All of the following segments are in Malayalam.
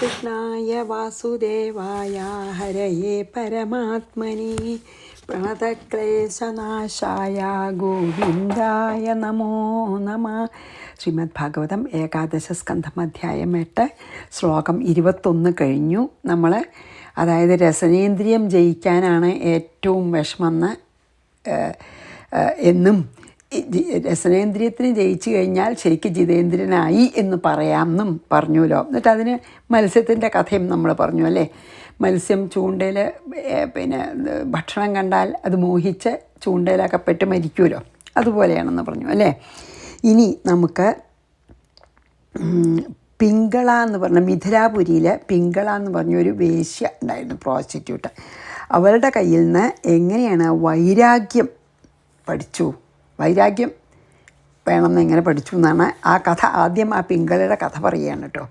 കൃഷ്ണായ വാസുദേവായ ഹരയേ പരമാത്മനി പ്രണതക്ലേശനാശായ ഗോവിന്ദായ നമോ നമ. ശ്രീമദ് ഭാഗവതം ഏകാദശ സ്കന്ധം അധ്യായം 8 ശ്ലോകം 21 കഴിഞ്ഞു. നമ്മൾ അതായത് രസനേന്ദ്രിയം ജയിക്കാനാണ് ഏറ്റവും വിഷമെന്ന് എന്നും രസനേന്ദ്രിയത്തിന് ജയിച്ചു കഴിഞ്ഞാൽ ശരിക്കും ജിതേന്ദ്രനായി എന്ന് പറയാമെന്നും പറഞ്ഞുല്ലോ. എന്നിട്ട് അതിന് മത്സ്യത്തിൻ്റെ കഥയും നമ്മൾ പറഞ്ഞു അല്ലേ. മത്സ്യം ചൂണ്ടയിൽ ഭക്ഷണം കണ്ടാൽ അത് മോഹിച്ച് ചൂണ്ടയിലകപ്പെട്ട് മരിക്കുമല്ലോ, അതുപോലെയാണെന്ന് പറഞ്ഞു അല്ലേ. ഇനി നമുക്ക് പിങ്കള എന്ന് പറഞ്ഞ മിഥിലാപുരിയിൽ പിങ്കള എന്ന് പറഞ്ഞൊരു വേശ്യ ഉണ്ടായിരുന്നു, പ്രോസ്റ്റിറ്റ്യൂട്ട്. അവരുടെ കയ്യിൽ നിന്ന് എങ്ങനെയാണ് വൈരാഗ്യം പഠിച്ചു, വൈരാഗ്യം വേണമെന്ന് എങ്ങനെ പഠിച്ചു എന്നാണ് ആ കഥ. ആദ്യം ആ പിങ്കളയുടെ കഥ പറയുകയാണ് കേട്ടോ.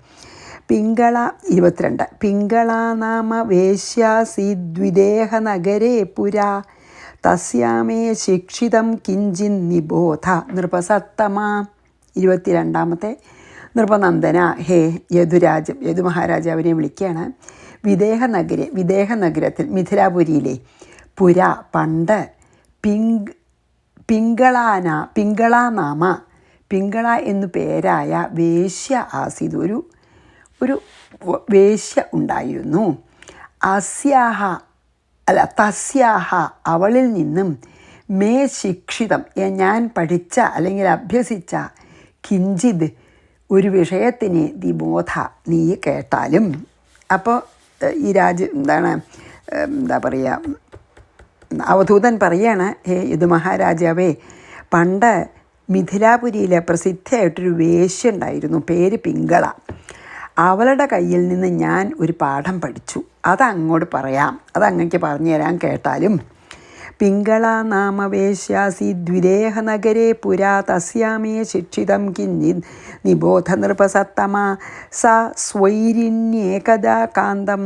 പിങ്കള 22. പിങ്കള നാമ വേശ്യാസീദ്വിദേഹ നഗരേ പുരാ തസ്യാമേ ശിക്ഷിതം കിഞ്ചിൻ നിബോധ നൃപസത്തമ. 22. നൃപനന്ദന, ഹേ യദുമഹാരാജാവിനെ വിളിക്കുകയാണ്. വിദേഹ നഗരത്തിൽ മിഥിലാപുരിയിലെ പുര പണ്ട് പിങ്കള നാമ പിങ്കള എന്നു പേരായ വേശ്യ ആസീത്, ഒരു വേശ്യ ഉണ്ടായിരുന്നു. തസ്യാഹ അവളിൽ നിന്നും മേ ശിക്ഷിതം ഞാൻ പഠിച്ച അല്ലെങ്കിൽ അഭ്യസിച്ച കിഞ്ചിത് ഒരു വിഷയത്തിന് ദിബോധ നീ കേട്ടാലും. അപ്പോൾ ഈ എന്താ പറയുക, അവധൂതൻ പറയാണ്, ഹേ യദുമഹാരാജാവേ, പണ്ട് മിഥിലാപുരിയിലെ പ്രസിദ്ധമായിട്ടൊരു വേശ്യ ഉണ്ടായിരുന്നു, പേര് പിങ്കള. അവളുടെ കയ്യിൽ നിന്ന് ഞാൻ ഒരു പാഠം പഠിച്ചു, അതങ്ങോട്ട് പറയാം, അതങ്ങക്ക് പറഞ്ഞു തരാൻ കേട്ടാലും. പിങ്കള നാമ വേശ്യാസി ദ്വിദേഹ നഗരേ പുരാ തസ്യാമേ ശിക്ഷിതം കിഞ്ചിത് നിബോധ നൃപസത്തമ സ സ്വൈരിണ്യേകദാ കാന്തം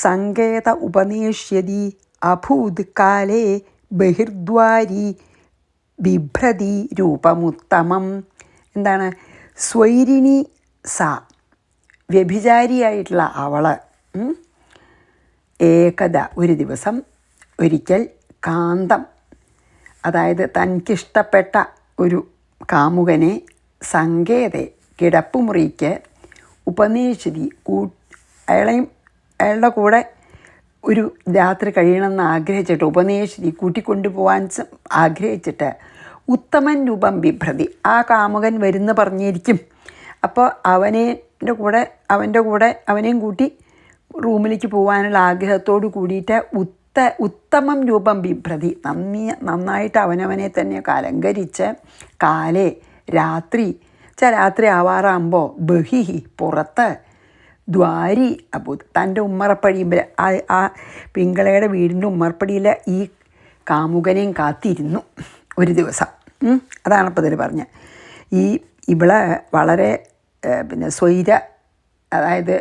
സങ്കേത ഉപനേഷ്യതി അഭൂത് കാലേ ബഹിർദ്വാരി ബിഭ്രതി രൂപമുത്തമം. എന്താണ് സ്വൈരിണി സ, വ്യഭിചാരിയായിട്ടുള്ള അവള് ഏകദ ഒരു ദിവസം ഒരിക്കൽ കാന്തം, അതായത് തനിക്കിഷ്ടപ്പെട്ട ഒരു കാമുകനെ സങ്കേതെ കിടപ്പുമുറിക്ക് ഉപനേശിതി അയാളുടെ കൂടെ ഒരു രാത്രി കഴിയണമെന്ന് ആഗ്രഹിച്ചിട്ട് ഉപനേശിതി കൂട്ടിക്കൊണ്ടുപോകാൻ ആഗ്രഹിച്ചിട്ട് ഉത്തമൻ രൂപം ബിഭ്രതി, ആ കാമുകൻ വരുന്ന പറഞ്ഞിരിക്കും. അപ്പോൾ അവൻ്റെ കൂടെ അവനെയും കൂട്ടി റൂമിലേക്ക് പോകാനുള്ള ആഗ്രഹത്തോട് കൂടിയിട്ട് ഉത്തമം രൂപം ബിഭ്രതി, നന്നായിട്ട് അവനവനെ തന്നെ അലങ്കരിച്ച് കാലേ രാത്രി ആവാറാകുമ്പോൾ ബഹിഹി പുറത്ത് ദ്വാരി അബുദ് തൻ്റെ ഉമ്മറപ്പടിയിൽ ആ പിങ്കളയുടെ വീടിൻ്റെ ഉമ്മറപ്പടിയിൽ ഈ കാമുകനെയും കാത്തിരുന്നു ഒരു ദിവസം. അതാണിപ്പോൾ ഇതിൽ പറഞ്ഞത്. ഇവളെ വളരെ സ്വൈര, അതായത്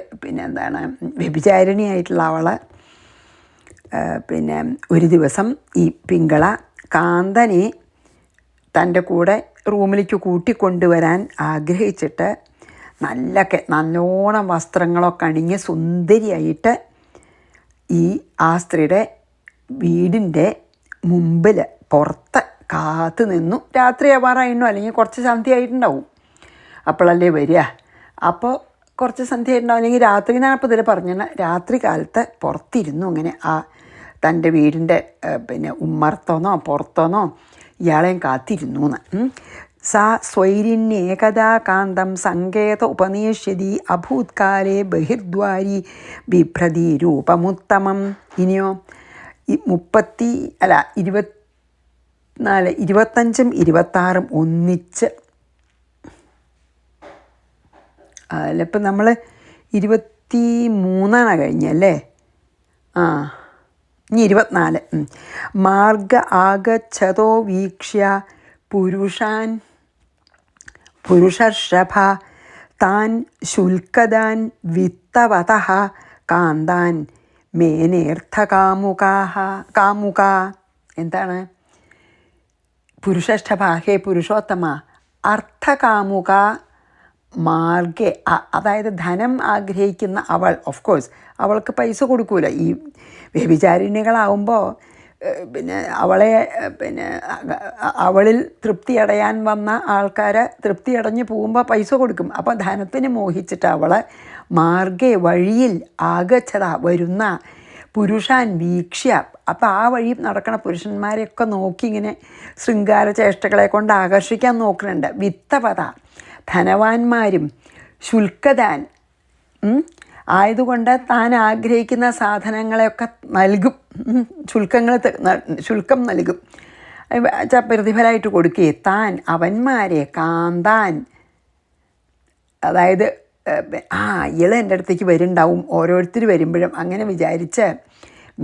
വ്യഭിചാരിണിയായിട്ടുള്ള അവളെ ഒരു ദിവസം ഈ പിങ്കള കാന്തനെ തൻ്റെ കൂടെ റൂമിലേക്ക് കൂട്ടിക്കൊണ്ടുവരാൻ ആഗ്രഹിച്ചിട്ട് നല്ലോണം വസ്ത്രങ്ങളൊക്കെ അണിഞ്ഞ് സുന്ദരിയായിട്ട് ആ സ്ത്രീയുടെ വീടിൻ്റെ മുമ്പിൽ പുറത്ത് കാത്തു നിന്നു. രാത്രി ആവാറായിരുന്നു, അല്ലെങ്കിൽ കുറച്ച് സന്ധ്യയായിട്ടുണ്ടാവും, അപ്പോഴല്ലേ വരിക. അപ്പോൾ കുറച്ച് സന്ധ്യയായിട്ടുണ്ടാവും, അല്ലെങ്കിൽ രാത്രി എന്നാണ് ഇപ്പോൾ ഇതിൽ പറഞ്ഞത്. രാത്രി കാലത്ത് പുറത്തിരുന്നു ഇങ്ങനെ തൻ്റെ വീടിൻ്റെ ഉമ്മറത്തോന്നോ പുറത്തോന്നോ ഇയാളെയും കാത്തിരുന്നു എന്ന്. സാ സ്വൈരിണ്യേകദാ കാന്തം സങ്കേത ഉപനേഷ്യതി അഭൂത്കാലേ ബഹിർദ്വാരി ബിഭ്രതി രൂപമുത്തമം. ഇനിയോ 25 25 26 ഒന്നിച്ച്. അതിലിപ്പോൾ നമ്മൾ 23 കഴിഞ്ഞല്ലേ. ഇനി 24. മാർഗ ആഗച്ഛതോ വീക്ഷ്യ പുരുഷർഷഭ താൻ ശുൽക്കദാൻ വിത്തവതഃ കാന്താൻ മേനേർത്ഥകാമുക. എന്താണ് പുരുഷർഷഭ, ഹേ പുരുഷോത്തമ, അർത്ഥകാമുക മാർഗെ, അതായത് ധനം ആഗ്രഹിക്കുന്ന അവൾ, ഓഫ് കോഴ്സ് അവൾക്ക് പൈസ കൊടുക്കൂല. ഈ വ്യഭിചാരിണികളാവുമ്പോൾ പിന്നെ അവളെ പിന്നെ അവളിൽ തൃപ്തി അടയാൻ വന്ന ആൾക്കാരെ തൃപ്തി അടഞ്ഞ് പോകുമ്പോൾ പൈസ കൊടുക്കും. അപ്പോൾ ധനത്തിന് മോഹിച്ചിട്ട് അവളെ മാർഗെ, വഴിയിൽ, ആഗച്ഛത, വരുന്ന, പുരുഷാൻ വീക്ഷ്യ, അപ്പോൾ ആ വഴി നടക്കണ പുരുഷന്മാരെയൊക്കെ നോക്കി ഇങ്ങനെ ശൃംഗാര ചേഷ്ടകളെ കൊണ്ട് ആകർഷിക്കാൻ നോക്കുന്നുണ്ട്. വിത്തവത, ധനവാന്മാരും, ശുൽക്കദാൻ ആയതുകൊണ്ട് താൻ ആഗ്രഹിക്കുന്ന സാധനങ്ങളെയൊക്കെ നൽകും, ശുൽക്കം നൽകും, പ്രതിഫലമായിട്ട് കൊടുക്കുകയെ. താൻ അവന്മാരെ കാന്താൻ, അതായത് ഇയാൾ എൻ്റെ അടുത്തേക്ക് വരുന്നുണ്ടാവും ഓരോരുത്തർ വരുമ്പോഴും അങ്ങനെ വിചാരിച്ച്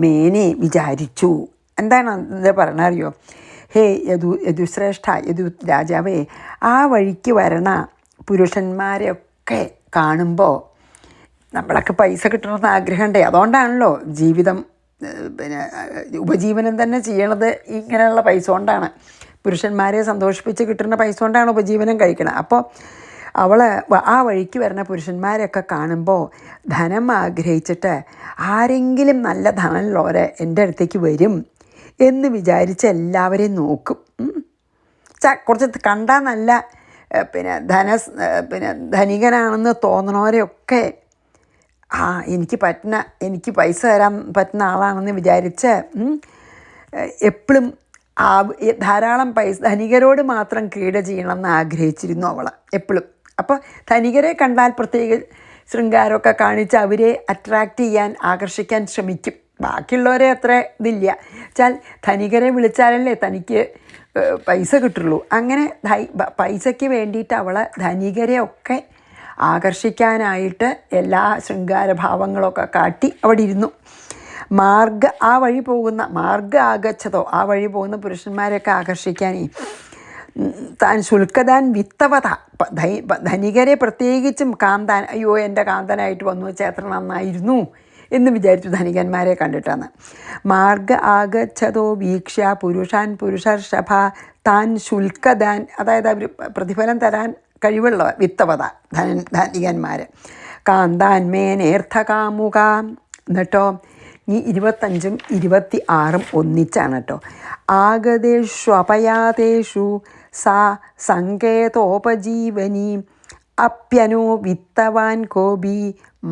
മേനെ വിചാരിച്ചു. എന്താണ് ഇത് പറഞ്ഞറിയോ? ഹേ യദുശ്രേഷ്ഠ, രാജാവേ, ആ വഴിക്ക് വരണ പുരുഷന്മാരെയൊക്കെ കാണുമ്പോൾ നമ്മളൊക്കെ പൈസ കിട്ടണമെന്ന് ആഗ്രഹമുണ്ടേ. അതുകൊണ്ടാണല്ലോ ജീവിതം പിന്നെ ഉപജീവനം തന്നെ ചെയ്യണത് ഇങ്ങനെയുള്ള പൈസ കൊണ്ടാണ്. പുരുഷന്മാരെ സന്തോഷിപ്പിച്ച് കിട്ടുന്ന പൈസ കൊണ്ടാണ് ഉപജീവനം കഴിക്കണം. അപ്പോൾ അവൾ ആ വഴിക്ക് വരുന്ന പുരുഷന്മാരെയൊക്കെ കാണുമ്പോൾ ധനം ആഗ്രഹിച്ചിട്ട് ആരെങ്കിലും നല്ല ധനമുള്ളവരെ എൻ്റെ അടുത്തേക്ക് വരും എന്ന് വിചാരിച്ച് എല്ലാവരെയും നോക്കും. കുറച്ച് കണ്ടാൽ നല്ല പിന്നെ ധനികനാണെന്ന് തോന്നണവരെയൊക്കെ എനിക്ക് പൈസ തരാൻ പറ്റുന്ന ആളാണെന്ന് വിചാരിച്ച് എപ്പോഴും ധാരാളം പൈസ ധനികരോട് മാത്രം ക്രീഡ ചെയ്യണമെന്ന് ആഗ്രഹിച്ചിരുന്നു അവൾ എപ്പോഴും. അപ്പോൾ ധനികരെ കണ്ടാൽ പ്രത്യേക ശൃംഗാരമൊക്കെ കാണിച്ച് അവരെ അട്രാക്റ്റ് ചെയ്യാൻ, ആകർഷിക്കാൻ ശ്രമിക്കും. ബാക്കിയുള്ളവരെ അത്ര ഇതില്ല. വെച്ചാൽ ധനികരെ വിളിച്ചാലല്ലേ തനിക്ക് പൈസ കിട്ടുള്ളൂ. അങ്ങനെ പൈസയ്ക്ക് വേണ്ടിയിട്ട് അവൾ ധനികരെയൊക്കെ ആകർഷിക്കാനായിട്ട് എല്ലാ ശൃംഗാരഭാവങ്ങളൊക്കെ കാട്ടി അവിടെ ഇരുന്നു. ആഗച്ഛതോ, ആ വഴി പോകുന്ന പുരുഷന്മാരെയൊക്കെ ആകർഷിക്കാനേ താൻ ശുൽക്കദാൻ വിത്തവത, ധനികരെ പ്രത്യേകിച്ചും കാന്താൻ, അയ്യോ എൻ്റെ കാന്തനായിട്ട് വന്നു വെച്ചാൽ എത്ര നന്നായിരുന്നു എന്ന് വിചാരിച്ചു ധനികന്മാരെ കണ്ടിട്ടാണ്. ആഗച്ഛതോ വീക്ഷ പുരുഷാൻ പുരുഷർഷഭ താൻ ശുൽക്കദാൻ, അതായത് അവർ പ്രതിഫലം തരാൻ കഴിവുള്ള വിത്തവത ധനികന്മാർ. കാന്താൻ മേനേർത്ഥകാമുക. എന്നിട്ടോ ഈ 25ഉം 26ഉം ഒന്നിച്ചാണ് കേട്ടോ. ആഗതേഷ്വപയാതേഷു സാ സങ്കേതോപജീവനി അപ്യനോ വിത്തവാൻ കോപി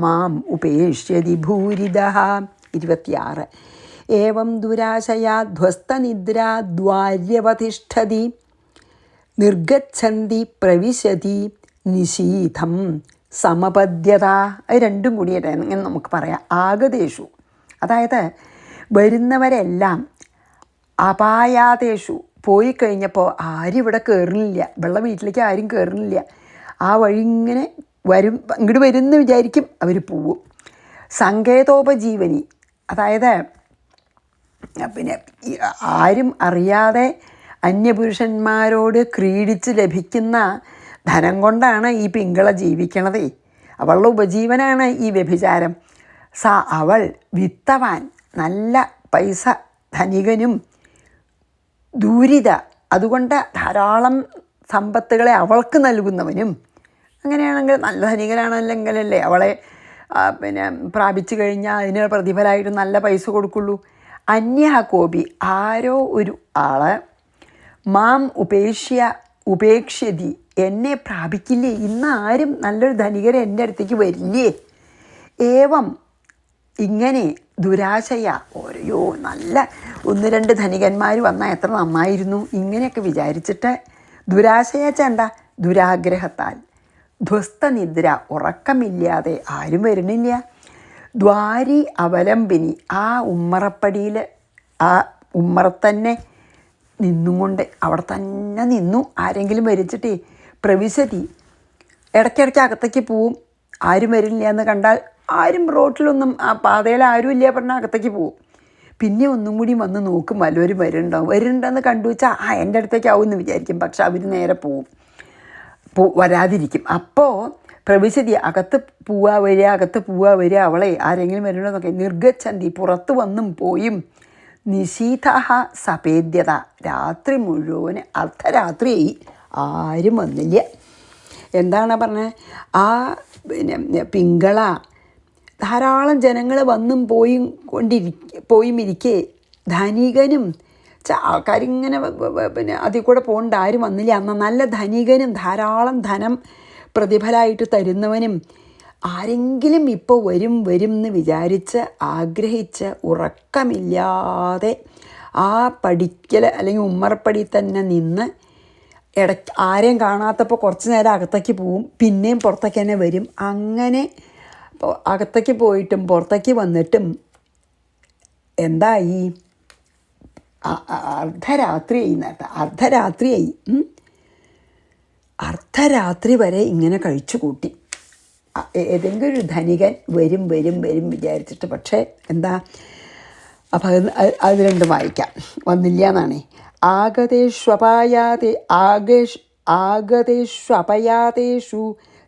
മാം ഉപേക്ഷ്യതി ഭൂരിദഃ. 26 ഏവം ദുരാശയാ ധ്വസ്തനിദ്രാ ദ്വാര്യവതിഷ്ഠതി നിർഗച്ഛന്തി പ്രവിശതി നിശീഥം സമപദ്യത. അത് രണ്ടും കൂടിയിട്ട് ഇങ്ങനെ നമുക്ക് പറയാം. ആഗതേഷു, അതായത് വരുന്നവരെല്ലാം, അപായാതേഷു, പോയി കഴിഞ്ഞപ്പോൾ ആരും ഇവിടെ കയറുന്നില്ല, വീട്ടിലേക്ക് ആരും കയറുന്നില്ല. ആ വഴി ഇങ്ങനെ വരും, ഇങ്ങോട്ട് വരുമെന്ന് വിചാരിക്കും, അവർ പോവും. സങ്കേതോപജീവനി, അതായത് പിന്നെ ആരും അറിയാതെ അന്യപുരുഷന്മാരോട് ക്രീഡിച്ച് ലഭിക്കുന്ന ധനം കൊണ്ടാണ് ഈ പിങ്കള ജീവിക്കണതേ. അവളുടെ ഉപജീവനാണ് ഈ വ്യഭിചാരം. അവൾ വിത്തവാൻ, നല്ല പൈസ ധനികനും, ദൂരിത, അതുകൊണ്ട് ധാരാളം സമ്പത്തുകളെ അവൾക്ക് നൽകുന്നവനും. അങ്ങനെയാണെങ്കിൽ നല്ല ധനികനാണെങ്കിലല്ലേ അവളെ പിന്നെ പ്രാപിച്ചു കഴിഞ്ഞാൽ അതിന് പ്രതിഫലമായിട്ട് നല്ല പൈസ കൊടുക്കുള്ളൂ. അന്യകോപി, ആരോ ഒരു ആള് മാം ഉപേക്ഷ്യതി, എന്നെ പ്രാപിക്കില്ലേ, ഇന്ന് ആരും നല്ലൊരു ധനികരെ എൻ്റെ അടുത്തേക്ക് വരില്ലേ. ഏവം, ഇങ്ങനെ ദുരാശയ, ഓരോ നല്ല 1-2 ധനികന്മാർ വന്നാൽ എത്ര നന്നായിരുന്നു, ഇങ്ങനെയൊക്കെ വിചാരിച്ചിട്ട് ദുരാശയ എന്താ, ദുരാഗ്രഹത്താൽ ധ്വസ്തനിദ്ര, ഉറക്കമില്ലാതെ ആരും വരണില്ല. ദ്വാരി അവലംബിനി, ആ ഉമ്മറപ്പടിയിൽ ആ ഉമ്മറത്തന്നെ നിന്നുകൊണ്ട് അവിടെ തന്നെ നിന്നു. ആരെങ്കിലും വരിച്ചിട്ടേ പ്രവിശതി, ഇടയ്ക്കിടയ്ക്ക് അകത്തേക്ക് പോവും. ആരും വരില്ല എന്ന് കണ്ടാൽ, ആരും റോട്ടിലൊന്നും ആ പാതയിൽ ആരും ഇല്ല പറഞ്ഞാൽ അകത്തേക്ക് പോവും. പിന്നെ ഒന്നും കൂടി വന്ന് നോക്കും, വല്ലവരും വരുന്നുണ്ടെന്ന് കണ്ടു വെച്ചാൽ എൻ്റെ അടുത്തേക്കാവും എന്ന് വിചാരിക്കും. പക്ഷെ അവർ നേരെ പോവും, വരാതിരിക്കും. അപ്പോൾ പ്രവിശതി, അകത്ത് പോവാ വരിക, അവളെ ആരെങ്കിലും വരണമെന്നൊക്കെ. നിർഗച്ഛന്തി, പുറത്ത് വന്നും പോയും. നിശീഥ സപേദ്യത, രാത്രി മുഴുവൻ അർദ്ധരാത്രിയായി, ആരും വന്നില്ല. എന്താണ് പറഞ്ഞത്, ആ പിങ്കള ധാരാളം ജനങ്ങൾ വന്നും പോയും ഇരിക്കെ ധനികനും ആൾക്കാരിങ്ങനെ അതിൽ കൂടെ പോകേണ്ട ആരും വന്നില്ല. അന്ന് നല്ല ധനികനും ധാരാളം ധനം പ്രതിഫലമായിട്ട് തരുന്നവനും ആരെങ്കിലും ഇപ്പോൾ വരും എന്ന് വിചാരിച്ച് ആഗ്രഹിച്ച് ഉറക്കമില്ലാതെ ആ പടിക്കൽ അല്ലെങ്കിൽ ഉമ്മറപ്പടി തന്നെ നിന്ന് ആരെയും കാണാത്തപ്പോൾ കുറച്ച് നേരം അകത്തേക്ക് പോവും, പിന്നെയും പുറത്തേക്ക് തന്നെ വരും. അങ്ങനെ അകത്തേക്ക് പോയിട്ടും പുറത്തേക്ക് വന്നിട്ടും എന്തായി, അർദ്ധരാത്രി വരെ ഇങ്ങനെ കഴിച്ചു കൂട്ടി. ഏതെങ്കിലും ഒരു ധനികൻ വരും വിചാരിച്ചിട്ട്. പക്ഷേ എന്താ, അപ്പം അത് രണ്ടും വായിക്കാം. വന്നില്ല എന്നാണേ. ആഗതേഷ്വപയാതേഷു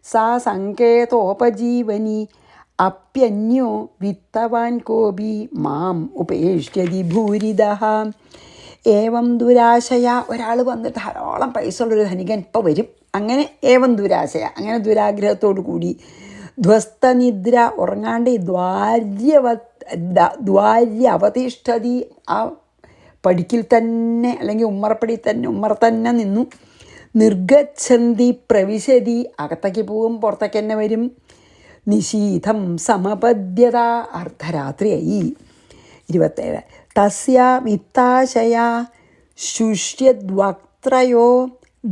സാ സങ്കേതോപജീവനി അപ്യന്യോ വിത്തവാൻ കോപി മാം ഉപേക്ഷ്യതി ഭൂരിദഃ. ഏവം ദുരാശയ, ഒരാൾ വന്ന് ധാരാളം പൈസ ഉള്ളൊരു ധനികൻ ഇപ്പോൾ വരും, അങ്ങനെ ഏവം ദുരാശയ, അങ്ങനെ ദുരാഗ്രഹത്തോടു കൂടി ധ്വസ്തനിദ്ര, ഉറങ്ങാണ്ട് ദ്വാര്യ അവതിഷ്ഠതി, ആ പടിക്കിൽ തന്നെ അല്ലെങ്കിൽ ഉമ്മറ തന്നെ നിന്നു. നിർഗച്ഛന്തി പ്രവിശതി, അകത്തേക്ക് പോവും പുറത്തേക്ക് തന്നെ വരും. നിശീഥം സമപദ്യത, അർദ്ധരാത്രിയായി. 27 തസ്യ വിത്താശയ ശുഷ്യദ്വക്ത്രയോ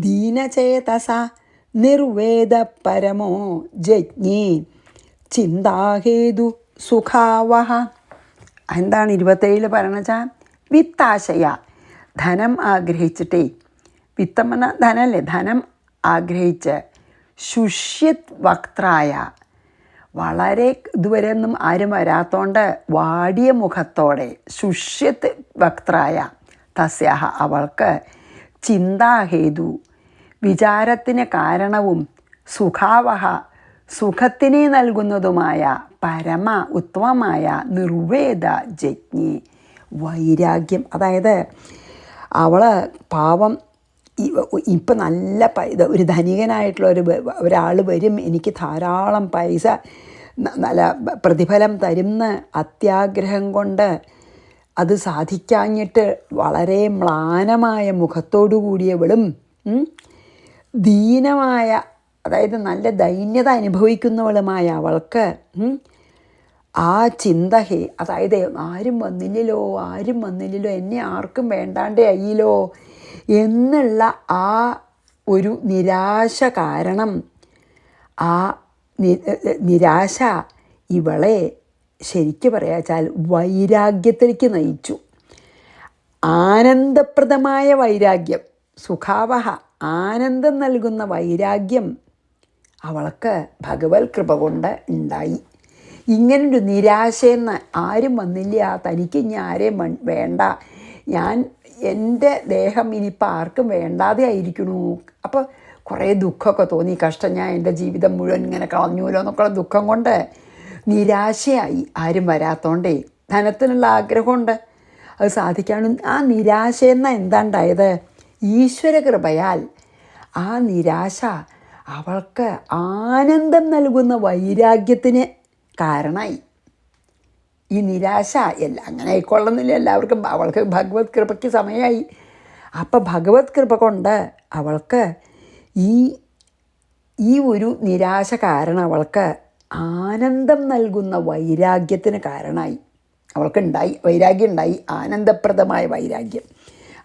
ദീനചേതസ നിർവേദ പരമോ ജജ്ഞേ ചിന്താഹേതു സുഖാവഹ. എന്താണ് 27 പറയണച്ചാൽ, വിത്താശയ, ധനം ആഗ്രഹിച്ചിട്ടേ, വിത്തം എന്ന ധനമല്ലേ, ധനം ആഗ്രഹിച്ച്, ശുഷ്യത് വക്ത്രായ, വളരെ ഇതുവരെ ഒന്നും ആരും വരാത്തോണ്ട് വാടിയ മുഖത്തോടെ, ശുഷ്യത് വക്ത്രായ തസ്യാഹ, അവൾക്ക്, ചിന്താഹേതു, വിചാരത്തിന് കാരണവും, സുഖാവഹ, സുഖത്തിനെ നൽകുന്നതുമായ, പരമ ഉത്തമമായ, നിർവേദ ജജ്ഞി, വൈരാഗ്യം. അതായത് അവൾ പാവം ഇപ്പം നല്ല ഒരു ധനികനായിട്ടുള്ള ഒരാൾ വരും, എനിക്ക് ധാരാളം പൈസ നല്ല പ്രതിഫലം തരുന്ന അത്യാഗ്രഹം കൊണ്ട് അത് സാധിക്കാഞ്ഞിട്ട് വളരെ മ്ലാനമായ മുഖത്തോടു കൂടിയവളും ദീനമായ, അതായത് നല്ല ദൈന്യത അനുഭവിക്കുന്നവളുമായ അവൾക്ക് ആ ചിന്തഹേ, അതായത് ആരും വന്നില്ലല്ലോ, എന്നെ ആർക്കും വേണ്ടാണ്ടേ അയ്യില്ലോ എന്നുള്ള ആ ഒരു നിരാശ കാരണം, ആ നിരാശ ഇവളെ ശരിക്ക് പറയാച്ചാൽ വൈരാഗ്യത്തിലേക്ക് നയിച്ചു. ആനന്ദപ്രദമായ വൈരാഗ്യം, സുഖാവഹ, ആനന്ദം നൽകുന്ന വൈരാഗ്യം അവൾക്ക് ഭഗവത് കൃപ കൊണ്ട് ഉണ്ടായി. ഇങ്ങനൊരു നിരാശയെന്ന്, ആരും വന്നില്ല, തനിക്ക് ഇനി ആരെയും വേണ്ട, എൻ്റെ ദേഹം ഇനിയിപ്പോൾ ആർക്കും വേണ്ടാതെ ആയിരിക്കണു. അപ്പോൾ കുറേ ദുഃഖമൊക്കെ തോന്നി, കഷ്ടം, ഞാൻ എൻ്റെ ജീവിതം മുഴുവൻ ഇങ്ങനെ കളഞ്ഞൂലോ എന്നൊക്കെയുള്ള ദുഃഖം കൊണ്ട് നിരാശയായി. ആരും വരാത്തോണ്ടേ, ധനത്തിനുള്ള ആഗ്രഹമുണ്ട്, അത് സാധിക്കാനും. ആ നിരാശയെന്ന എന്താണ്ടായത്, ഈശ്വര കൃപയാൽ ആ നിരാശ അവൾക്ക് ആനന്ദം നൽകുന്ന വൈരാഗ്യത്തിന് കാരണമായി. ഈ നിരാശ അങ്ങനെ ആയിക്കൊള്ളുന്നില്ല എല്ലാവർക്കും, അവൾക്ക് ഭഗവത് കൃപയ്ക്ക് സമയമായി. അപ്പം ഭഗവത് കൃപ കൊണ്ട് അവൾക്ക് ഈ ഒരു നിരാശ കാരണം അവൾക്ക് ആനന്ദം നൽകുന്ന വൈരാഗ്യത്തിന് കാരണമായി. അവൾക്കുണ്ടായി, വൈരാഗ്യം ഉണ്ടായി, ആനന്ദപ്രദമായ വൈരാഗ്യം.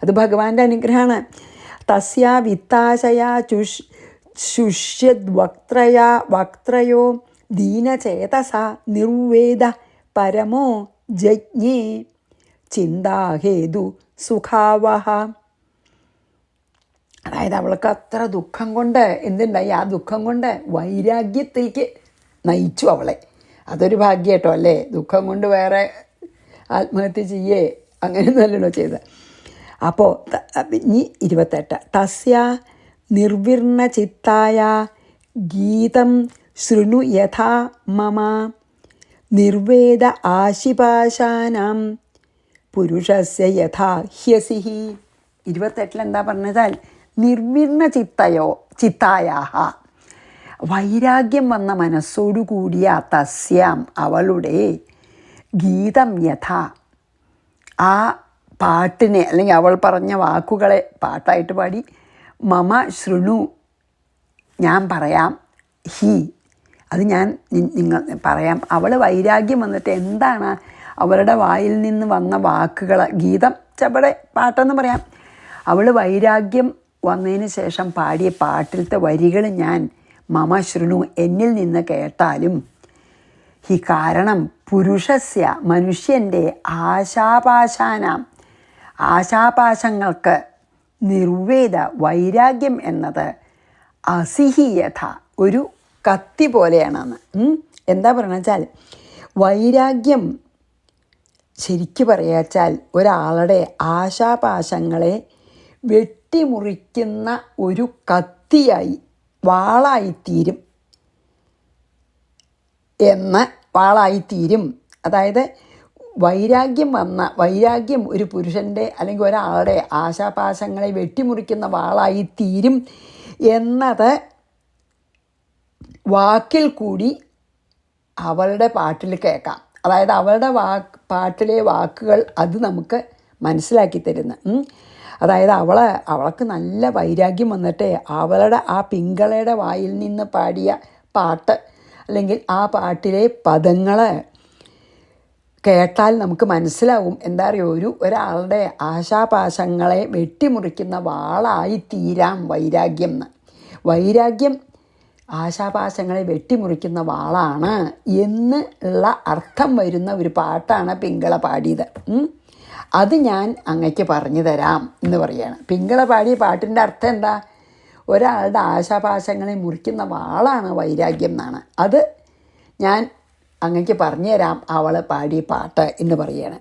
അത് ഭഗവാന്റെ അനുഗ്രഹമാണ്. തസ്യാ വിത്താശയാ വക്ത്രയോ ദീനചേതസ നിർവേദ പരമോ ജജ്ഞേ ചിന്താഹേതു സുഖാവഹ. അതായത് അവൾക്ക് അത്ര ദുഃഖം കൊണ്ട് എന്തുണ്ടായി, ആ ദുഃഖം കൊണ്ട് വൈരാഗ്യത്തിലേക്ക് നയിച്ചു അവളെ. അതൊരു ഭാഗ്യം കേട്ടോ, അല്ലേ? ദുഃഖം കൊണ്ട് വേറെ ആത്മഹത്യ ചെയ്യേ അങ്ങനെയൊന്നുമല്ലല്ലോ ചെയ്തത്. അപ്പോൾ ഇനി 28 തസ്യ നിർവിർണ ചിത്തായ ഗീതം ശൃണു യഥാ മമ നിർവേദ ആശിപാശാനാം പുരുഷസ്യ യഥാ ഹ്യസിഹി. 28 എന്താ പറഞ്ഞാൽ, നിർവിർണ ചിത്തായാഹ, വൈരാഗ്യം വന്ന മനസ്സോടുകൂടിയ തസ്യാം അവളുടെ ഗീതം യഥ ആ പാട്ടിനെ അല്ലെങ്കിൽ അവൾ പറഞ്ഞ വാക്കുകളെ പാട്ടായിട്ട് പാടി മമ ശൃണു ഞാൻ പറയാം ഹി അത് ഞാൻ നിങ്ങൾ പറയാം. അവൾ വൈരാഗ്യം വന്നിട്ട് എന്താണ് അവളുടെ വായിൽ നിന്ന് വന്ന വാക്കുകൾ, ഗീതം ചപ്പടെ പാട്ടെന്ന് പറയാം. അവൾ വൈരാഗ്യം വന്നതിന് ശേഷം പാടിയ പാട്ടിലത്തെ വരികൾ ഞാൻ മമ ശൃണു എന്നിൽ നിന്ന് കേട്ടാലും ഹി കാരണം പുരുഷസ്യ മനുഷ്യൻ്റെ ആശാപാശങ്ങൾക്ക് നിർവേദ വൈരാഗ്യം എന്നത് അസിഹിയഥ ഒരു കത്തി പോലെയാണെന്ന്. എന്താ പറയണെന്ന് വെച്ചാൽ വൈരാഗ്യം ശരിക്കു പറയാച്ചാൽ ഒരാളുടെ ആശാപാശങ്ങളെ വെട്ടിമുറിക്കുന്ന ഒരു കത്തിയായി വാളായിത്തീരും വാളായിത്തീരും. അതായത് വൈരാഗ്യം ഒരു പുരുഷൻ്റെ അല്ലെങ്കിൽ ഒരാളുടെ ആശാപാശങ്ങളെ വെട്ടിമുറിക്കുന്ന വാളായിത്തീരും എന്നത് വാക്കിൽ കൂടി അവളുടെ പാട്ടിൽ കേൾക്കാം. അതായത് അവളുടെ പാട്ടിലെ വാക്കുകൾ അത് നമുക്ക് മനസ്സിലാക്കി തരുന്ന. അതായത് അവൾക്ക് നല്ല വൈരാഗ്യം വന്നിട്ട് അവളുടെ ആ പിങ്കളയുടെ വായിൽ നിന്ന് പാടിയ പാട്ട് അല്ലെങ്കിൽ ആ പാട്ടിലെ പദങ്ങൾ കേട്ടാൽ നമുക്ക് മനസ്സിലാവും എന്താ പറയുക, ഒരാളുടെ ആശാപാശങ്ങളെ വെട്ടിമുറിക്കുന്ന വാളായി തീരാം വൈരാഗ്യം എന്ന്. വൈരാഗ്യം ആശാപാശങ്ങളെ വെട്ടിമുറിക്കുന്ന വാളാണ് എന്ന് ഉള്ള അർത്ഥം വരുന്ന ഒരു പാട്ടാണ് പിങ്കള പാടിയത്. അത് ഞാൻ അങ്ങയ്ക്ക് പറഞ്ഞു തരാം എന്ന് പറയുകയാണ്. പിങ്കള പാടിയ പാട്ടിൻ്റെ അർത്ഥം എന്താ? ഒരാളുടെ ആശാപാശങ്ങളെ മുറിക്കുന്ന വാളാണ് വൈരാഗ്യം എന്നാണ്. അത് ഞാൻ അങ്ങയ്ക്ക് പറഞ്ഞു തരാം അവൾ പാടിയ പാട്ട് എന്ന് പറയുകയാണ്.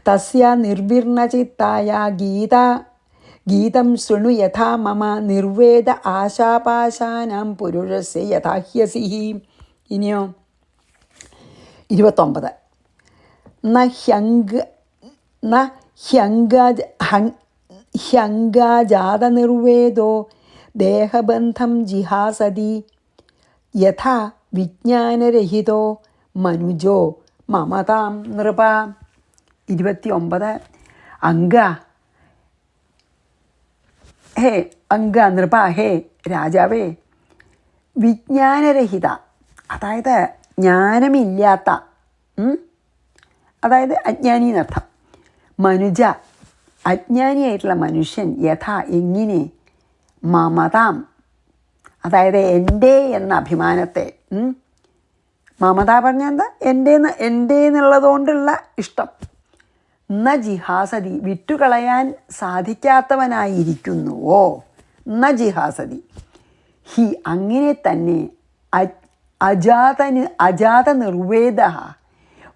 തസ്യ നിർവിർണചിത്തായ ഗീതം ശൃണു യഥാ മമ നിർവേദ ആശാപാശാനാം പുരുഷസ്യ യഥാഹ്യസി. ഇനിയോ 29. ഹ്യംഗാജാതനിർവേദോ ദേഹബന്ധം ജിഹാസതി യഥാ വിജ്ഞാനരഹിതോ മനുജോ മമതാം നൃപ. 29. അംഗ നൃപ ഹേ രാജാവേ, വിജ്ഞാനരഹിത അതായത് ജ്ഞാനമില്ലാത്ത, അതായത് അജ്ഞാനി എന്നർത്ഥം. മനുജ അജ്ഞാനിയായിട്ടുള്ള മനുഷ്യൻ യഥാ എങ്ങനെ മമതാം അതായത് എൻ്റെ എന്ന അഭിമാനത്തെ, മമത പറഞ്ഞാൽ എന്താ? എൻ്റെ എന്നുള്ളതുകൊണ്ടുള്ള ഇഷ്ടം, ന ജിഹാസതി വിട്ടുകളയാൻ സാധിക്കാത്തവനായിരിക്കുന്നുവോ, ന ജിഹാസതി ഹി അങ്ങനെ തന്നെ അജാത നിർവേദ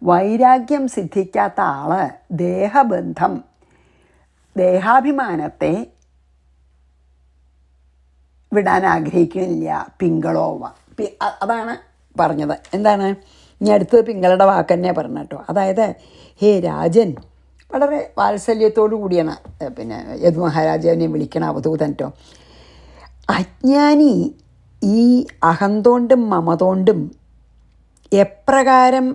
വൈരാഗ്യം സിദ്ധിക്കാത്ത ആള് ദേഹബന്ധം ദേഹാഭിമാനത്തെ വിടാൻ ആഗ്രഹിക്കുന്നില്ല. പിങ്കളോവ അതാണ് പറഞ്ഞത്. എന്താണ് ഇനി അടുത്തത്? പിങ്കളുടെ വാക്ക് തന്നെ പറഞ്ഞു കേട്ടോ. അതായത് ഹേ രാജൻ, വളരെ വാത്സല്യത്തോടു കൂടിയാണ് പിന്നെ യദു മഹാരാജാവിനെ വിളിക്കണ അവധൂതൻ കേട്ടോ. അജ്ഞാനി ഈ അഹന്തോണ്ടും മമതോണ്ടും എപ്രകാരം,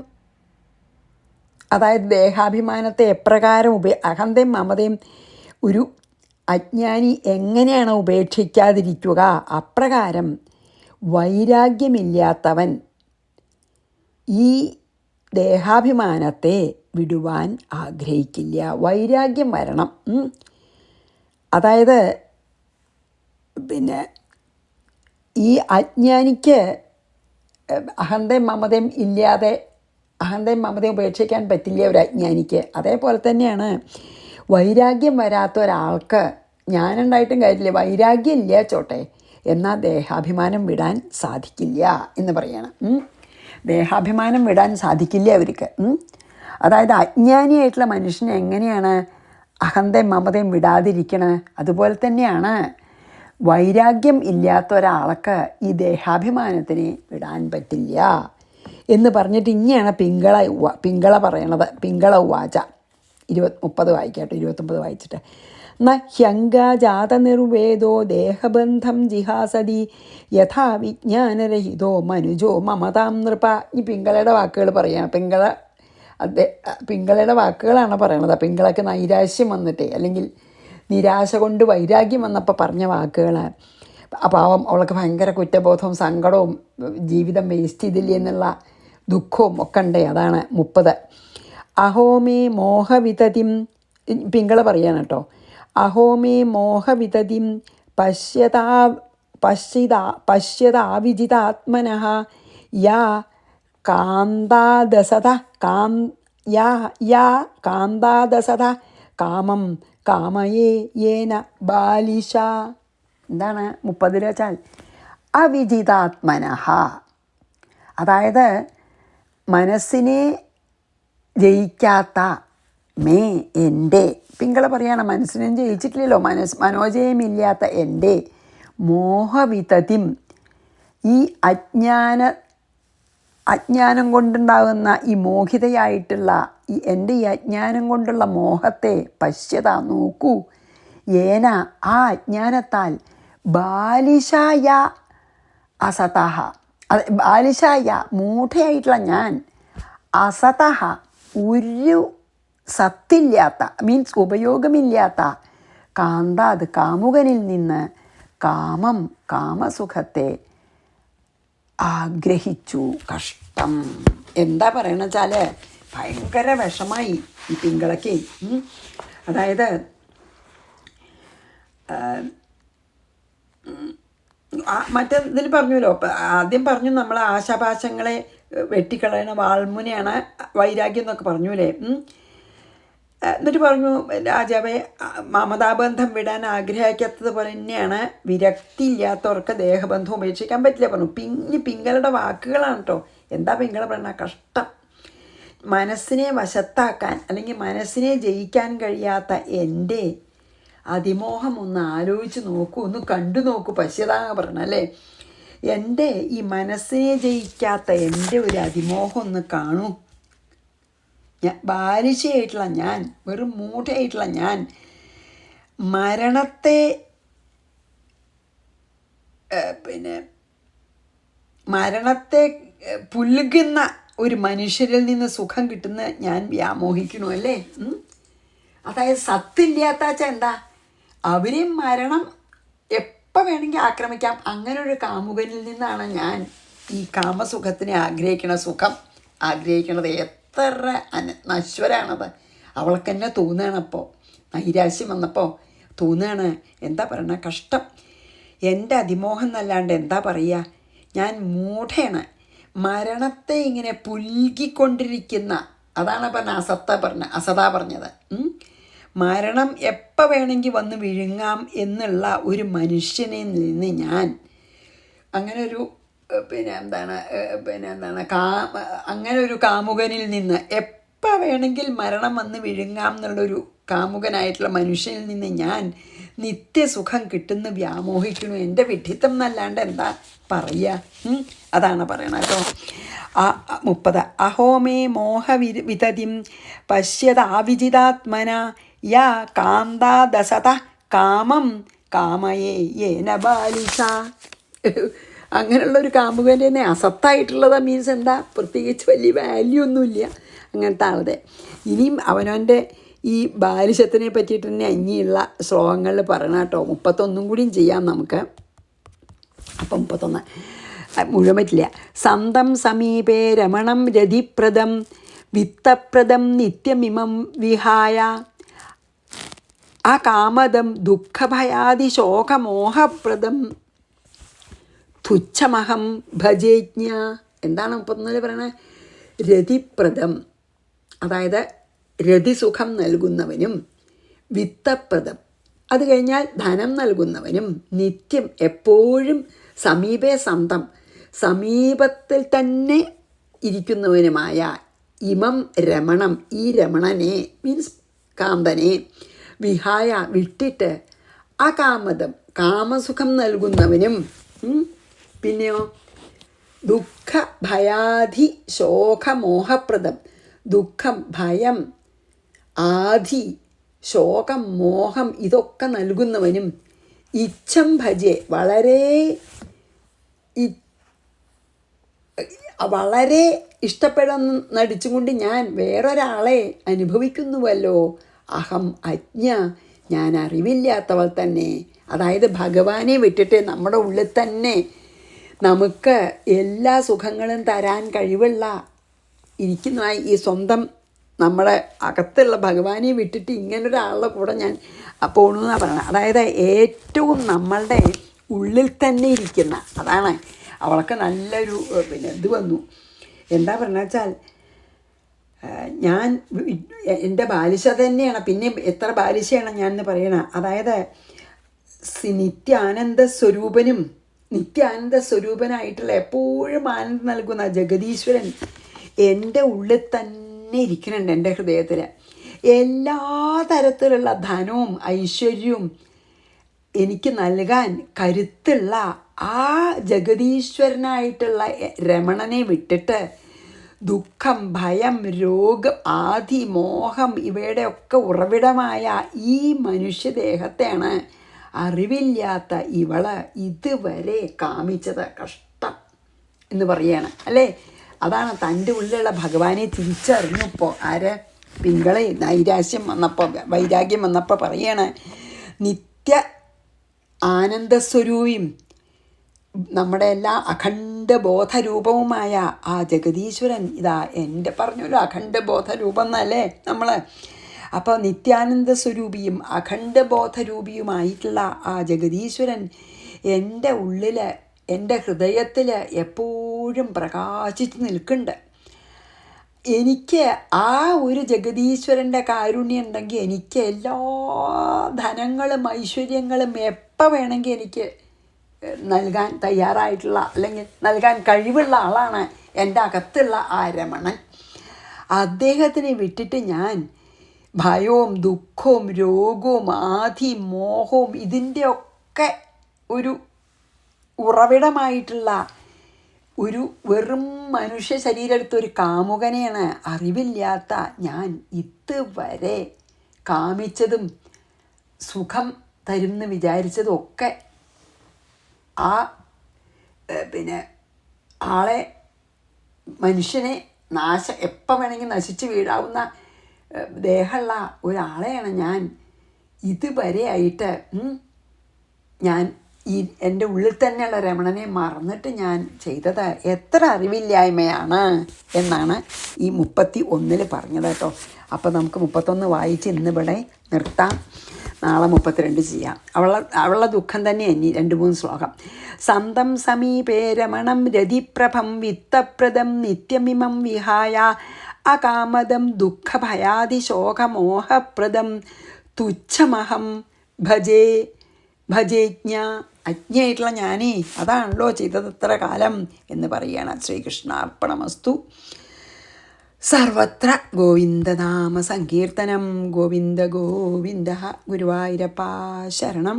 അതായത് ദേഹാഭിമാനത്തെ എപ്രകാരം അഹന്തയും മമതയും ഒരു അജ്ഞാനി എങ്ങനെയാണ് ഉപേക്ഷിക്കാതിരിക്കുക, അപ്രകാരം വൈരാഗ്യമില്ലാത്തവൻ ഈ ദേഹാഭിമാനത്തെ വിടുവാൻ ആഗ്രഹിക്കില്ല. വൈരാഗ്യം വരണം. അതായത് പിന്നെ ഈ അജ്ഞാനിക്ക് അഹന്തയും മമതയും ഇല്ലാതെ അഹന്തയും മമതയും ഉപേക്ഷിക്കാൻ പറ്റില്ല ഒരു അജ്ഞാനിക്ക്. അതേപോലെ തന്നെയാണ് വൈരാഗ്യം വരാത്ത ഒരാൾക്ക് ജ്ഞാനുണ്ടായിട്ടും കാര്യമില്ല, വൈരാഗ്യം ഇല്ല ചോട്ടെ, എന്നാൽ ദേഹാഭിമാനം വിടാൻ സാധിക്കില്ല എന്ന് പറയണം. ദേഹാഭിമാനം വിടാൻ സാധിക്കില്ല അവർക്ക്. അതായത് അജ്ഞാനിയായിട്ടുള്ള മനുഷ്യനെ എങ്ങനെയാണ് അഹന്തയും മമതയും വിടാതിരിക്കണത്, അതുപോലെ തന്നെയാണ് വൈരാഗ്യം ഇല്ലാത്ത ഒരാൾക്ക് ഈ ദേഹാഭിമാനത്തിനെ വിടാൻ പറ്റില്ല എന്ന് പറഞ്ഞിട്ട് ഇങ്ങനെയാണ് പിങ്കള പറയണത്. പിങ്കള ഉവാച 30 വായിക്കാട്ടോ, 29 വായിച്ചിട്ട്. ന ഹ്യംഗജാതനിർവേദോ ദേഹബന്ധം ജിഹാസതി യഥാ വിജ്ഞാനരഹിതോ മനുജോ മമതാം നൃപ. ഈ പിങ്കളയുടെ വാക്കുകൾ പറയുകയാണ്. പിങ്കളയുടെ വാക്കുകളാണ് പറയണത്. പിങ്കളയ്ക്ക് നൈരാശ്യം വന്നിട്ടേ, അല്ലെങ്കിൽ നിരാശ കൊണ്ട് വൈരാഗ്യം വന്നപ്പോൾ പറഞ്ഞ വാക്കുകളാണ്. പാവം അവൾക്ക് ഭയങ്കര കുറ്റബോധവും സങ്കടവും ജീവിതം വേസ്റ്റ് ചെയ്തില്ലേ എന്നുള്ള ദുഃഖവും ഒക്കെ ഉണ്ടേ. അതാണ് 30. അഹോമേ മോഹവിതതിം, പിങ്കള പറയാണ് കേട്ടോ. അഹോമേ മോഹവിതതിം പശ്യതാവിജിതാത്മനഃ യാ കാന്താദസത കാമം കാമയേ യേന ബാലിഷ. എന്താണ് 30 വെച്ചാൽ അവിജിതാത്മനഃ, അതായത് മനസ്സിനെ ജയിക്കാത്ത മേ എൻ്റെ, പിങ്കള പറയാണ് മനസ്സിനെ ജയിച്ചിട്ടില്ലല്ലോ, മനോജയമില്ലാത്ത എൻ്റെ മോഹവിതതിം, ഈ അജ്ഞാനം കൊണ്ടുണ്ടാകുന്ന ഈ മോഹിതയായിട്ടുള്ള എൻ്റെ ഈ അജ്ഞാനം കൊണ്ടുള്ള മോഹത്തെ പശ്യത നോക്കൂ, ഏന ആ അജ്ഞാനത്താൽ ബാലിശായ അസതഃ, ബാലിശായ മൂഢയായിട്ടുള്ള ഞാൻ, അസതഃ ഒരു സത്തില്ലാത്ത മീൻസ് ഉപയോഗമില്ലാത്ത, കാന്താത് കാമുകനിൽ നിന്ന് കാമം കാമസുഖത്തെ ആഗ്രഹിച്ചു. കഷ്ടം. എന്താ പറയണ വെച്ചാൽ ഭയങ്കര വിഷമായി ഈ പിങ്കളയ്ക്ക്. അതായത് മറ്റേതിൽ പറഞ്ഞല്ലോ, ആദ്യം പറഞ്ഞു നമ്മൾ ആശാപാശങ്ങളെ വെട്ടിക്കളയണ വാൾമുനയാണ് വൈരാഗ്യം എന്നൊക്കെ പറഞ്ഞൂലേ. എന്നിട്ട് പറഞ്ഞു രാജാവെ മമതാബന്ധം വിടാൻ ആഗ്രഹിക്കാത്തത് പോലെ തന്നെയാണ് വിരക്തി ഇല്ലാത്തവർക്ക് ദേഹബന്ധം ഉപേക്ഷിക്കാൻ പറ്റില്ല പറഞ്ഞു. പിങ്കളുടെ വാക്കുകളാണ് കേട്ടോ. എന്താ പിങ്കള പറഞ്ഞ കഷ്ടം. മനസ്സിനെ വശത്താക്കാൻ അല്ലെങ്കിൽ മനസ്സിനെ ജയിക്കാൻ കഴിയാത്ത എൻ്റെ അതിമോഹം ഒന്ന് ആലോചിച്ച് നോക്കൂ, ഒന്ന് കണ്ടു നോക്കൂ, പശ്യതാന്ന് പറഞ്ഞല്ലേ. എൻ്റെ ഈ മനസ്സിനെ ജയിക്കാത്ത എൻ്റെ ഒരു അതിമോഹം ഒന്ന് കാണൂ. ബാലിശയായിട്ടുള്ള ഞാൻ, വെറും മൂഢയായിട്ടുള്ള ഞാൻ മരണത്തെ മരണത്തെ പുൽകുന്ന ഒരു മനുഷ്യരിൽ നിന്ന് സുഖം കിട്ടുന്ന ഞാൻ വ്യാമോഹിക്കണു അല്ലേ. അതായത് സത്തില്ലാത്താച്ച എന്താ, അവരെയും മരണം എപ്പോൾ വേണമെങ്കിൽ ആക്രമിക്കാം. അങ്ങനെ ഒരു കാമുകനിൽ നിന്നാണ് ഞാൻ ഈ കാമസുഖത്തിനെ സുഖം ആഗ്രഹിക്കണത്. എത്ര നശ്വരാണത്. അവൾക്ക് തന്നെ തോന്നുകയാണ്. അപ്പോൾ നൈരാശ്യം വന്നപ്പോൾ തോന്നുകയാണ്, എന്താ പറയണ കഷ്ടം. എൻ്റെ അതിമോഹം എന്നല്ലാണ്ട് എന്താ പറയുക, ഞാൻ മൂഢയാണ്. മരണത്തെ ഇങ്ങനെ പുൽകിക്കൊണ്ടിരിക്കുന്ന, അതാണ് അസതാ പറഞ്ഞത്. മരണം എപ്പോൾ വേണമെങ്കിൽ വന്ന് വിഴുങ്ങാം എന്നുള്ള ഒരു മനുഷ്യനിൽ നിന്ന് ഞാൻ അങ്ങനെ ഒരു അങ്ങനെ ഒരു കാമുകനിൽ നിന്ന് എപ്പോൾ വേണമെങ്കിൽ മരണം വന്ന് വിഴുങ്ങാം എന്നുള്ളൊരു കാമുകനായിട്ടുള്ള മനുഷ്യനിൽ നിന്ന് ഞാൻ നിത്യസുഖം കിട്ടുന്ന വ്യാമോഹിക്കുന്നു. എൻ്റെ വിഡ്ഢിത്തം എന്നല്ലാണ്ട് എന്താ പറയുക. അതാണ് പറയണത് കേട്ടോ. 30 അഹോമേ മോഹവിതതിം പശ്യതാവിജിതാത്മന യാ കാന്താദസത കാമം കാമയേ യേന ബാലിശ. അങ്ങനെയുള്ളൊരു കാമുകൻ്റെ തന്നെ അസത്തായിട്ടുള്ളത് മീൻസ് എന്താ, പ്രത്യേകിച്ച് വലിയ വാല്യൂ ഒന്നുമില്ല അങ്ങനത്തെ ആളുടെ. ഇനിയും അവനവൻ്റെ ഈ ബാലിശത്തിനെ പറ്റിയിട്ട് തന്നെ അഞ്ഞിയുള്ള ശ്ലോകങ്ങളിൽ പറയണം കേട്ടോ. 31 കൂടിയും ചെയ്യാം നമുക്ക്. അപ്പം 31 മുഴുവൻ പറ്റില്ല. സന്തം സമീപേ രമണം രതിപ്രദം വിത്തപ്രദം നിത്യമിമം വിഹായ അകാമദം ദുഃഖഭയാദിശോകമോഹപ്രദം തുച്ഛമഹം ഭജേജ്ഞ. എന്താണ് 34 പറയണത്? രതിപ്രദം, അതായത് രതിസുഖം നൽകുന്നവനും, വിത്തപ്രദം അത് കഴിഞ്ഞാൽ ധനം നൽകുന്നവനും, നിത്യം എപ്പോഴും സമീപേ സന്തം സമീപത്തിൽ തന്നെ ഇരിക്കുന്നവനുമായ ഇമം രമണം ഈ രമണനെ മീൻസ് കാന്തനെ വിഹായ വിട്ടിട്ട് അകാമദം കാമസുഖം നൽകുന്നവനും, പിന്നെയോ ദുഃഖ ഭയാധി ശോകമോഹപ്രദം ദുഃഖം ഭയം ആധി ശോകം, മോഹം ഇതൊക്കെ നൽകുന്നവനും ഇച്ഛം ഭജെ വളരെ ഇഷ്ടപ്പെടുന്ന നടിച്ചുകൊണ്ട് ഞാൻ വേറൊരാളെ അനുഭവിക്കുന്നുവല്ലോ. അഹം അജ്ഞ, ഞാൻ അറിവില്ലാത്തവൾ തന്നെ. അതായത് ഭഗവാനെ വിട്ടിട്ട് നമ്മുടെ ഉള്ളിൽ തന്നെ നമുക്ക് എല്ലാ സുഖങ്ങളും തരാൻ കഴിവുള്ള ഇരിക്കുന്ന ഈ സ്വന്തം നമ്മുടെ അകത്തുള്ള ഭഗവാനെ വിട്ടിട്ട് ഇങ്ങനൊരാളുടെ കൂടെ ഞാൻ പോകണമെന്നാണ് പറയുന്നത്. അതായത് ഏറ്റവും നമ്മളുടെ ഉള്ളിൽ തന്നെ ഇരിക്കുന്ന, അതാണ് അവൾക്ക് നല്ലൊരു ഇത് വന്നു. എന്താ പറഞ്ഞ വെച്ചാൽ ഞാൻ എൻ്റെ ബാലിശ തന്നെയാണ്, പിന്നെ എത്ര ബാലിശയാണ് ഞാൻ എന്ന് പറയണ. അതായത് നിത്യാനന്ദ സ്വരൂപനായിട്ടുള്ള എപ്പോഴും ആനന്ദം നൽകുന്ന ജഗദീശ്വരൻ എൻ്റെ ഉള്ളിൽ തന്നെ ഇരിക്കുന്നുണ്ട്. എൻ്റെ ഹൃദയത്തിൽ എല്ലാ തരത്തിലുള്ള ധനവും ഐശ്വര്യവും എനിക്ക് നൽകാൻ കരുത്തുള്ള ആ ജഗദീശ്വരനായിട്ടുള്ള രമണനെ വിട്ടിട്ട് ദുഃഖം, ഭയം, രോഗം, ആദി, മോഹം ഇവയുടെയൊക്കെ ഉറവിടമായ ഈ മനുഷ്യദേഹത്തെയാണ് അറിവില്ലാത്ത ഇവള് ഇതുവരെ കാമിച്ചത്. കഷ്ടം എന്ന് പറയാണ് അല്ലേ. അതാണ് തൻ്റെ ഉള്ളിലുള്ള ഭഗവാനെ തിരിച്ചറിഞ്ഞു. ഇപ്പോൾ ആര് പിങ്കളെ വൈരാഗ്യം വന്നപ്പോൾ പറയാണ്, നിത്യ ആനന്ദസ്വരൂപിയും നമ്മുടെ എല്ലാ അഖണ്ഡബോധരൂപവുമായ ആ ജഗദീശ്വരൻ ഇതാ എൻ്റെ പറഞ്ഞല്ലോ, അഖണ്ഡബോധരൂപം എന്നല്ലേ നമ്മൾ. അപ്പോൾ നിത്യാനന്ദ സ്വരൂപിയും അഖണ്ഡബോധരൂപിയുമായിട്ടുള്ള ആ ജഗദീശ്വരൻ എൻ്റെ ഉള്ളിൽ, എൻ്റെ ഹൃദയത്തിൽ എപ്പോഴും പ്രകാശിച്ച് നിൽക്കുന്നുണ്ട്. എനിക്ക് ആ ഒരു ജഗദീശ്വരൻ്റെ കാരുണ്യം ഉണ്ടെങ്കിൽ എനിക്ക് എല്ലാ ധനങ്ങളും ഐശ്വര്യങ്ങളും എപ്പോൾ വേണമെങ്കിൽ എനിക്ക് നൽകാൻ തയ്യാറായിട്ടുള്ള, അല്ലെങ്കിൽ നൽകാൻ കഴിവുള്ള ആളാണ് എൻ്റെ അകത്തുള്ള ആ രമണൻ. അദ്ദേഹത്തിനെ വിട്ടിട്ട് ഞാൻ ഭയവും ദുഃഖവും രോഗവും ആധി മോഹവും ഇതിൻ്റെയൊക്കെ ഒരു ഉറവിടമായിട്ടുള്ള ഒരു വെറും മനുഷ്യ ശരീരത്തൊരു കാമുകനെയാണ് അറിവില്ലാത്ത ഞാൻ ഇതുവരെ കാമിച്ചതും സുഖം തരുമെന്ന് വിചാരിച്ചതും ഒക്കെ ആ ആളെ, മനുഷ്യനെ എപ്പം വേണമെങ്കിൽ നശിച്ച് വീഴാവുന്ന ദേഹമുള്ള ഒരാളെയാണ് ഞാൻ ഇതുവരെ ആയിട്ട് ഞാൻ എൻ്റെ ഉള്ളിൽ തന്നെയുള്ള രമണനെ മറന്നിട്ട് ഞാൻ ചെയ്തത് എത്ര അറിവില്ലായ്മയാണ് എന്നാണ് ഈ 31 പറഞ്ഞത് കേട്ടോ. അപ്പോൾ നമുക്ക് 31 വായിച്ച് ഇന്നിവിടെ നിർത്താം. നാളെ 32 ചെയ്യാം. അവളുടെ ദുഃഖം തന്നെ ഇനി 2-3 ശ്ലോകം. സന്തം സമീപേ രമണം രതിപ്രഭം വിത്തപ്രദം നിത്യമിമം വിഹായ അകാമദം ദുഃഖഭയാതിശോകമോഹപ്രദം തുച്ഛമഹം ഭജേജ്ഞ. അജ്ഞയായിട്ടുള്ള ഞാനേ അതാണല്ലോ ചെയ്തത് ഇത്ര കാലം എന്ന് പറയുകയാണ്. ശ്രീകൃഷ്ണാർപ്പണമസ്തു. സർവത്ര ഗോവിന്ദനാമ സങ്കീർത്തനം. ഗോവിന്ദ ഗോവിന്ദ. ഗുരുവായൂരപ്പ ശരണം.